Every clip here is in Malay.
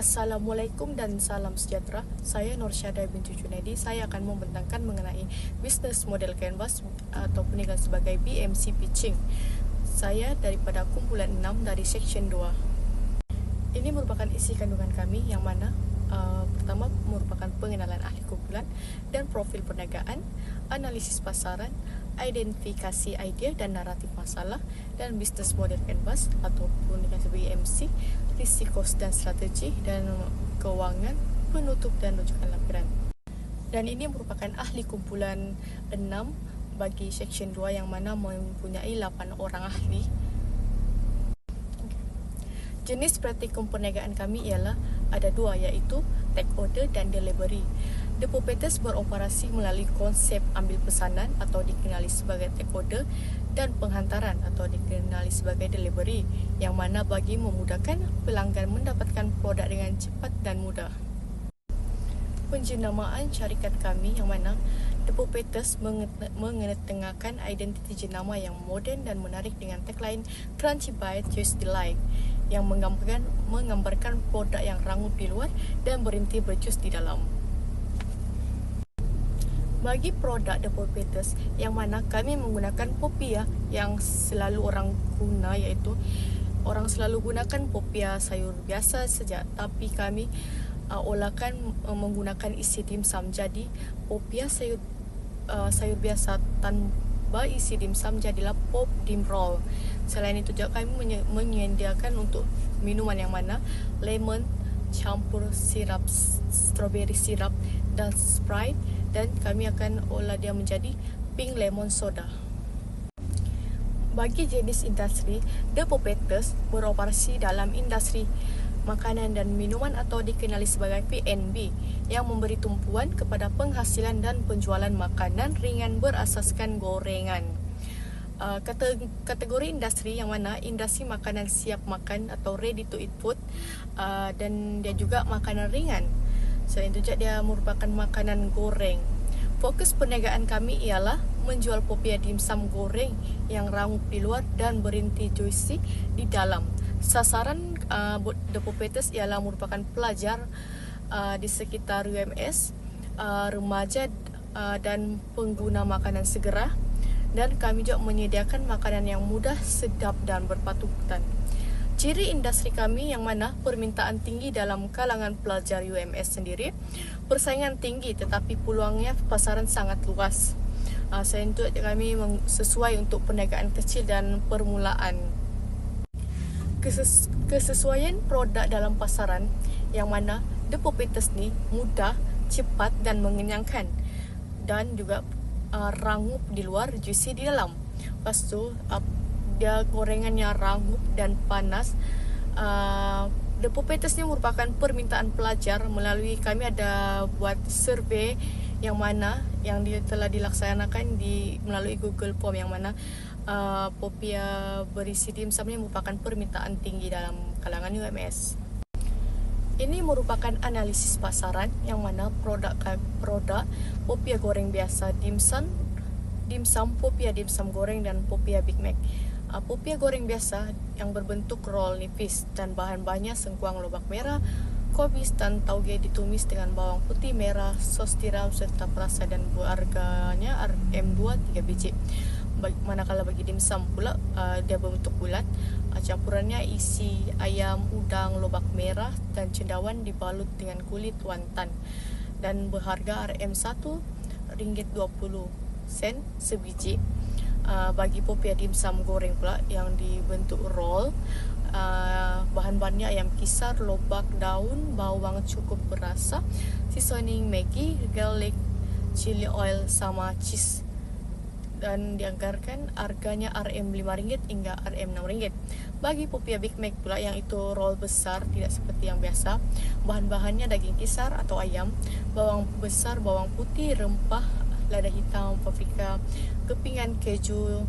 Assalamualaikum dan salam sejahtera. Saya Norsyada binti Junaidi. Saya akan membentangkan mengenai bisnes model canvas ataupun dikenal sebagai BMC Pitching. Saya daripada kumpulan 6 dari section 2. Ini merupakan isi kandungan kami yang mana pertama merupakan pengenalan ahli kumpulan dan profil perniagaan, analisis pasaran, identifikasi idea dan naratif masalah, dan bisnes model canvas ataupun dengan sebagai MC, risiko dan strategi, dan keuangan, penutup dan rujukan lampiran. Dan ini merupakan ahli kumpulan 6 bagi section 2 yang mana mempunyai 8 orang ahli. Jenis praktikum perniagaan kami ialah ada dua, iaitu take order dan delivery. Depo Peters beroperasi melalui konsep ambil pesanan atau dikenali sebagai take order dan penghantaran atau dikenali sebagai delivery, yang mana bagi memudahkan pelanggan mendapatkan produk dengan cepat dan mudah. Penjenamaan syarikat kami yang mana Depo Peters mengetengahkan identiti jenama yang moden dan menarik dengan tagline Crunchy Bite, Just Delight, yang menggambarkan produk yang rangup di luar dan berhenti berjus di dalam. Bagi produk Depo Peters yang mana kami menggunakan popia yang selalu orang guna, iaitu orang selalu gunakan popia sayur biasa saja, tapi kami olahkan menggunakan isi dimsum. Jadi popia sayur biasa tanpa isi dimsum jadilah pop dim roll. Selain itu juga kami menyediakan untuk minuman yang mana lemon campur sirap strawberry sirap dan Sprite, dan kami akan olah dia menjadi pink lemon soda. Bagi jenis industri, Depo Peters beroperasi dalam industri makanan dan minuman atau dikenali sebagai P&B, yang memberi tumpuan kepada penghasilan dan penjualan makanan ringan berasaskan gorengan. Kategori industri yang mana industri makanan siap makan atau ready to eat food, dan dia juga makanan ringan. Selain itu juga dia merupakan makanan goreng. Fokus perniagaan kami ialah menjual popia dimsum goreng yang rangup di luar dan berhenti juicy di dalam. Sasaran Depo Peters ialah merupakan pelajar di sekitar UMS, remaja dan pengguna makanan segera, dan kami juga menyediakan makanan yang mudah, sedap dan berpatutan. Ciri industri kami yang mana permintaan tinggi dalam kalangan pelajar UMS sendiri, persaingan tinggi tetapi peluangnya pasaran sangat luas. Selain itu kami sesuai untuk perniagaan kecil dan permulaan. Kesesuaian produk dalam pasaran yang mana Depo Peters ni mudah, cepat dan mengenyangkan, dan juga rangup di luar, juicy di dalam. Lepas tu dia gorengannya rangup dan panas. Depo Peters ni merupakan permintaan pelajar melalui kami ada buat survei yang mana yang dia telah dilaksanakan melalui Google Form, yang mana popia berisi dimsum ini merupakan permintaan tinggi dalam kalangan UMS. Ini merupakan analisis pasaran yang mana produk popia goreng biasa, dimsum, popia dimsum goreng dan popia Big Mac. Popia goreng biasa yang berbentuk roll nipis dan bahan-bahannya sengkuang lobak merah, kobis dan tauge ditumis dengan bawang putih merah, sos tiram serta perasa, dan harganya RM2 3 biji. Manakala bagi dimsum pula dia berbentuk bulat, campurannya isi ayam, udang, lobak merah dan cendawan dibalut dengan kulit wonton, dan berharga RM1 RM1.20 sebiji. Bagi popia dimsum goreng pula yang dibentuk roll, bahan-bahannya ayam kisar, lobak, daun, bawang cukup berasa, seasoning Maggi, garlic, chili oil sama cheese, dan dianggarkan harganya RM5 hingga RM6. Bagi popia Big Mac pula yang itu roll besar, tidak seperti yang biasa, bahan-bahannya daging kisar atau ayam, bawang besar, bawang putih, rempah, lada hitam, paprika, kepingan keju,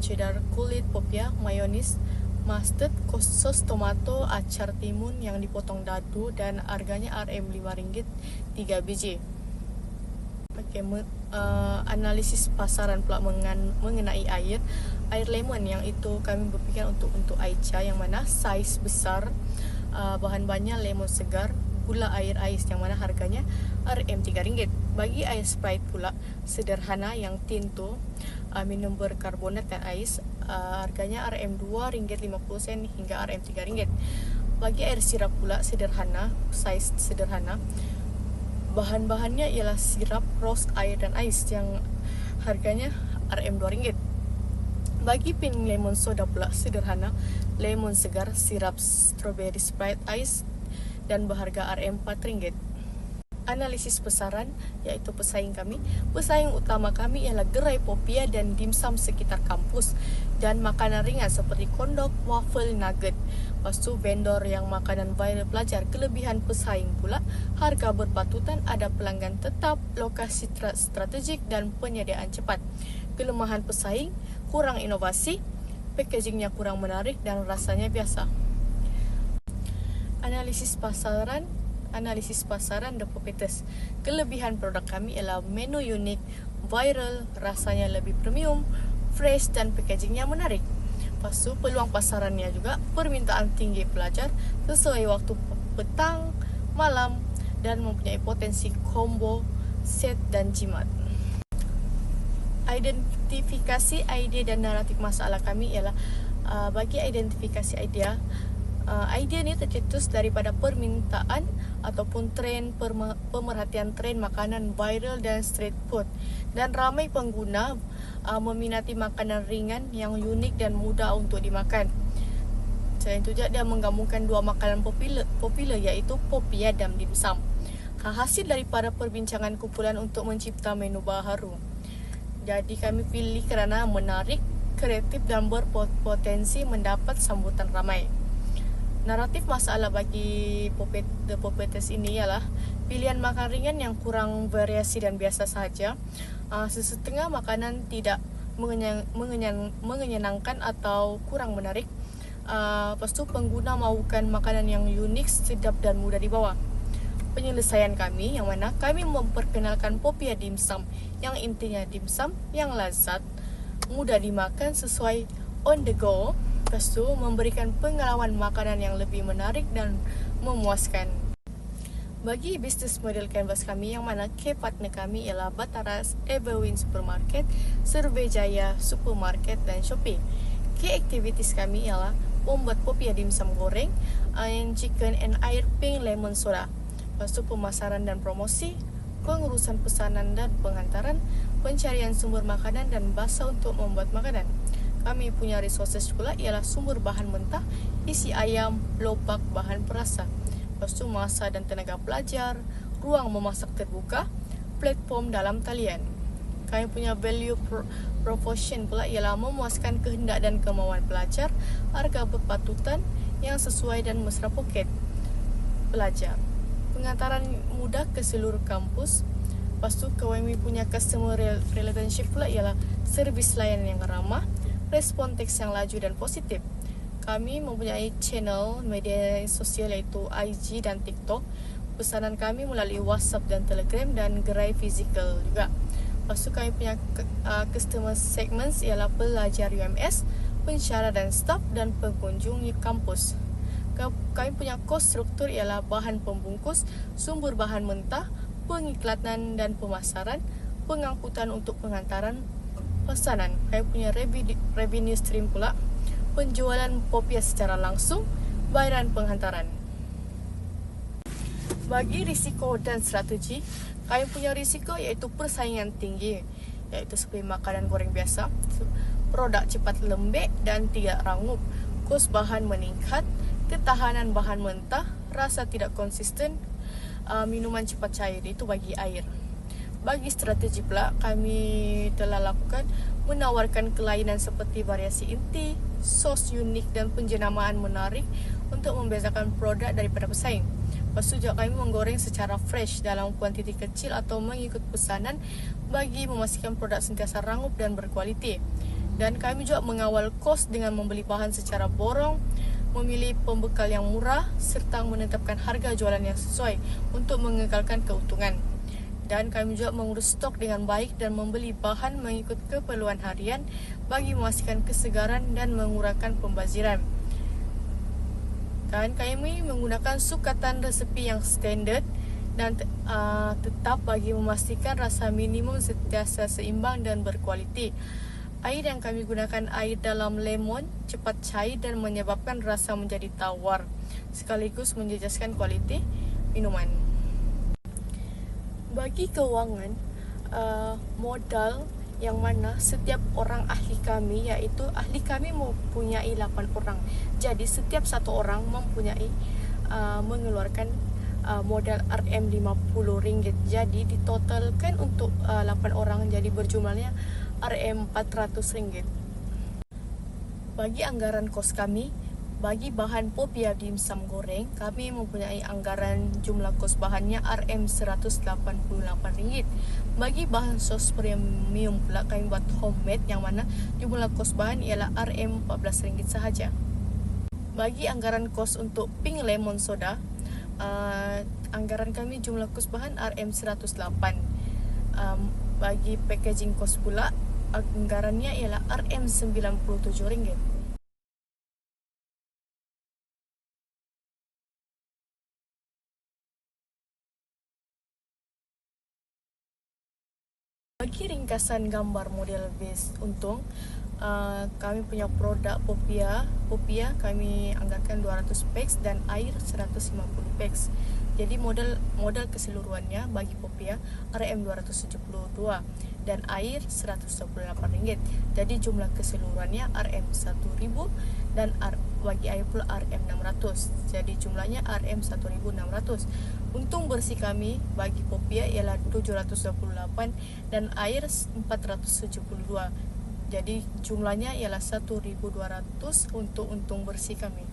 cheddar, kulit popia, mayonis, mustard, sos tomato, acar timun yang dipotong dadu, dan harganya RM5 3 biji. Analisis pasaran pula mengenai air lemon, yang itu kami berfikir untuk Aicha, yang mana saiz besar Bahan-bahannya lemon segar, gula air ais yang mana harganya RM3. Bagi air Sprite pula sederhana yang tinto, minum berkarbonat dan ais, harganya RM2.50 hingga RM3. Bagi air sirap pula sederhana, saiz sederhana, bahan-bahannya ialah sirap, rose, air dan ais yang harganya RM2. Bagi pink lemon soda pula sederhana, lemon segar, sirap, strawberry Sprite, ais dan berharga RM4. Analisis pasaran iaitu pesaing kami. Pesaing utama kami ialah gerai popia dan dimsum sekitar kampus dan makanan ringan seperti kondok, waffle, nugget. Lepas tu vendor yang makanan viral pelajar. Kelebihan pesaing pula, harga berpatutan, ada pelanggan tetap, lokasi strategik dan penyediaan cepat. Kelemahan pesaing, kurang inovasi, packagingnya kurang menarik dan rasanya biasa. Analisis pasaran The Puppeteers. Kelebihan produk kami ialah menu unik, viral, rasanya lebih premium, fresh dan packagingnya menarik. Lepas tu peluang pasarannya juga, permintaan tinggi pelajar sesuai waktu petang, malam dan mempunyai potensi combo, set dan jimat. Identifikasi idea dan naratif masalah kami ialah bagi identifikasi idea ni tercetus daripada permintaan ataupun pemerhatian tren makanan viral dan street food, dan ramai pengguna meminati makanan ringan yang unik dan mudah untuk dimakan. Selain itu juga dia menggabungkan dua makanan popular iaitu popia dan dimsum. Hasil daripada perbincangan kumpulan untuk mencipta menu baharu. Jadi kami pilih kerana menarik, kreatif dan berpotensi mendapat sambutan ramai. Naratif masalah bagi The Puppeteers ini ialah pilihan makan ringan yang kurang variasi dan biasa sahaja. Sesetengah makanan tidak menyenangkan atau kurang menarik. Lepas tu pengguna mahukan makanan yang unik, sedap dan mudah dibawa. Penyelesaian kami yang mana kami memperkenalkan popia dimsum yang intinya dimsum yang lazat, mudah dimakan sesuai on the go. Lepas tu memberikan pengalaman makanan yang lebih menarik dan memuaskan. Bagi bisnes model canvas kami yang mana key partner kami ialah Bataras, Everwin Supermarket, Survejaya Supermarket dan Shopee. Key activities kami ialah membuat popia dimsum goreng, ayam chicken and air pink lemon soda. Lepas tu pemasaran dan promosi, pengurusan pesanan dan penghantaran, pencarian sumber makanan dan basa untuk membuat makanan. Kami punya resources pula ialah sumber bahan mentah, isi ayam, lopak, bahan perasa. Lepas tu masa dan tenaga pelajar, ruang memasak terbuka, platform dalam talian. Kami punya value proposition pula ialah memuaskan kehendak dan kemauan pelajar, harga berpatutan yang sesuai dan mesra poket pelajar. Pengantaran mudah ke seluruh kampus. Lepas tu kami punya customer relationship pula ialah servis layanan yang ramah, respon teks yang laju dan positif. Kami mempunyai channel media sosial iaitu IG dan TikTok. Pesanan kami melalui WhatsApp dan Telegram dan gerai fizikal juga. Lepas tu kami punya customer segments ialah pelajar UMS, pensyarah dan staf dan pengunjung kampus. Kami punya kos struktur ialah bahan pembungkus, sumber bahan mentah, pengiklanan dan pemasaran, pengangkutan untuk penghantaran pesanan. Kami punya revenue stream pula, penjualan popia secara langsung, bayaran penghantaran. Bagi risiko dan strategi, kami punya risiko iaitu persaingan tinggi, iaitu seperti makanan goreng biasa, produk cepat lembek dan tidak rangup, kos bahan meningkat, ketahanan bahan mentah, rasa tidak konsisten, minuman cepat cair, itu bagi air. Bagi strategi pula, kami telah lakukan menawarkan kelainan seperti variasi inti, sos unik dan penjenamaan menarik untuk membezakan produk daripada pesaing. Lepas tu juga kami menggoreng secara fresh dalam kuantiti kecil atau mengikut pesanan bagi memastikan produk sentiasa rangup dan berkualiti. Dan kami juga mengawal kos dengan membeli bahan secara borong, memilih pembekal yang murah serta menetapkan harga jualan yang sesuai untuk mengekalkan keuntungan. Dan kami juga mengurus stok dengan baik dan membeli bahan mengikut keperluan harian bagi memastikan kesegaran dan mengurangkan pembaziran. Dan kami menggunakan sukatan resepi yang standard dan tetap bagi memastikan rasa minimum sentiasa seimbang dan berkualiti. Air yang kami gunakan air dalam lemon, cepat cair dan menyebabkan rasa menjadi tawar, sekaligus menjejaskan kualiti minuman. Bagi kewangan, modal yang mana setiap orang ahli kami, iaitu ahli kami mempunyai 8 orang. Jadi setiap satu orang mempunyai mengeluarkan modal RM50. Jadi ditotalkan untuk 8 orang, jadi berjumlahnya RM400. Bagi anggaran kos kami, bagi bahan popia dimsum goreng, kami mempunyai anggaran jumlah kos bahannya RM188. Bagi bahan sos premium pula kami buat homemade, yang mana jumlah kos bahan ialah RM14 sahaja. Bagi anggaran kos untuk pink lemon soda, anggaran kami jumlah kos bahan RM108. Bagi packaging kos pula, anggarannya ialah RM97. Bagi ringkasan gambar model base untung, kami punya produk Popia kami anggarkan 200 packs dan air 150 packs. Jadi modal keseluruhannya bagi Popia RM272 dan air RM128. Jadi jumlah keseluruhannya RM1000 dan bagi air pula RM600. Jadi jumlahnya RM1600. Untung bersih kami bagi Popia ialah 728 dan air 472. Jadi jumlahnya ialah 1.200 untuk untung bersih kami.